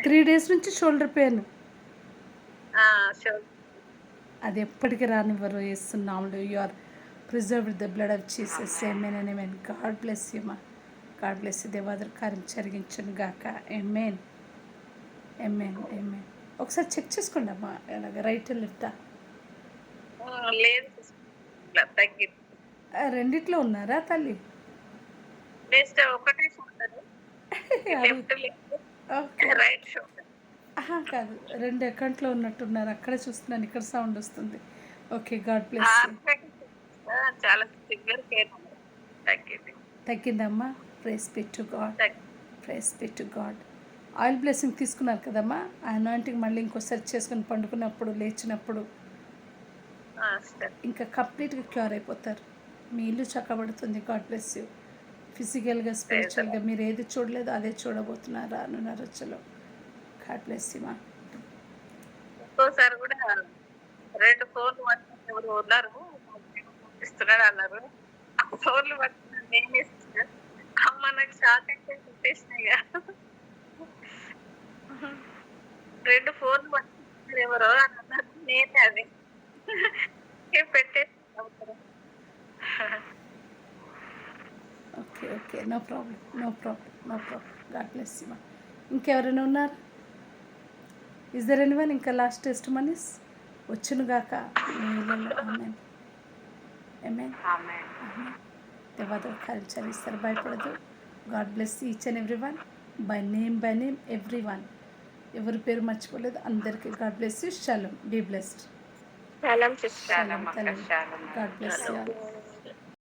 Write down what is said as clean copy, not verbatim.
3 days నుంచి shoulder pain. Sure. అది ఎప్పటికి రానివ్వరు. యేసునామములో you are preserved with the blood of Jesus. Amen and amen. God bless you మా. God bless you. దేవాదుల కార్యం జరిగించును గాక. ఆమేన్. ఆమేన్. ఆమేన్. ఒకసారి చెక్ చేసుకోండి అమ్మా. అలాగే రైట్ లెఫ్టా? లేదు సిస్టర్, తగ్గింది. రెండిట్లో ఉన్నారా తల్లి? జస్ట్ ఒకటే shoulder, left leg, okay. Right shoulder. కాదు. 2 అకౌంట్‌లో ఉన్నట్టున్నారు. అక్కడే చూస్తున్నాను. ఇక్కడ సౌండ్ వస్తుంది. ఓకే. God bless you. చాలా సివియర్ పెయిన్ ఉంది. తగ్గింది. తగ్గిందమ్మా? Praise be to God. తగ్గింది. Praise be to God. Oil blessing తీసుకున్నారు కదమ్మా! ఆ అనాయింటింగ్ మళ్ళీ ఇంకోసారి చేసుకొని పండుకున్నప్పుడు, లేచినప్పుడు సిస్టర్. ఇంకా కంప్లీట్‌గా క్యూర్ అయిపోతారు. మీ ఇల్లు చక్కబడుతుంది. God bless you. ఫిజికల్‌గా, స్పిరిచువల్‌గా మీరు ఏది చూడలేదో అదే చూడబోతున్నారు రానున్న రోజుల్లో. గాడ్ బ్లెస్ యూ మా. ఇంకోసారి కూడా 2 ఫోన్లు పట్టుకుని ఎవరు ఉన్నారు, ఇస్తున్నాడు అన్నారు. ఆ ఫోన్లు పట్టుకుని నేనే సిస్టర్. అమ్మ నాకు షాక్ అయితే పెట్టేసినాయి. 2 ఫోన్లు పట్టుకున్నారు ఎవరో అని అన్నారు. నేనే అది పెట్టేసి okay. Okay. No problem. No problem. No problem. God bless you మా. ఇంకెవరైనా ఉన్నారా? Is there anyone? ఇంకా లాస్ట్ టెస్ట్ మనీస్ వచ్చునుగాక మీ ఇళ్ళలో. ఆమేన్. ఆమేన్. ఆమేన్. ఆమేన్. దేవాదుల కార్యం చరిస్తారు. భయపడదు. God bless each and everyone. By name everyone. ఎవరి పేరు మర్చిపోలేదు. అందరికీ God bless you. Shalom. Be blessed. Shalom sister. Shalom తల్లి. God bless you all.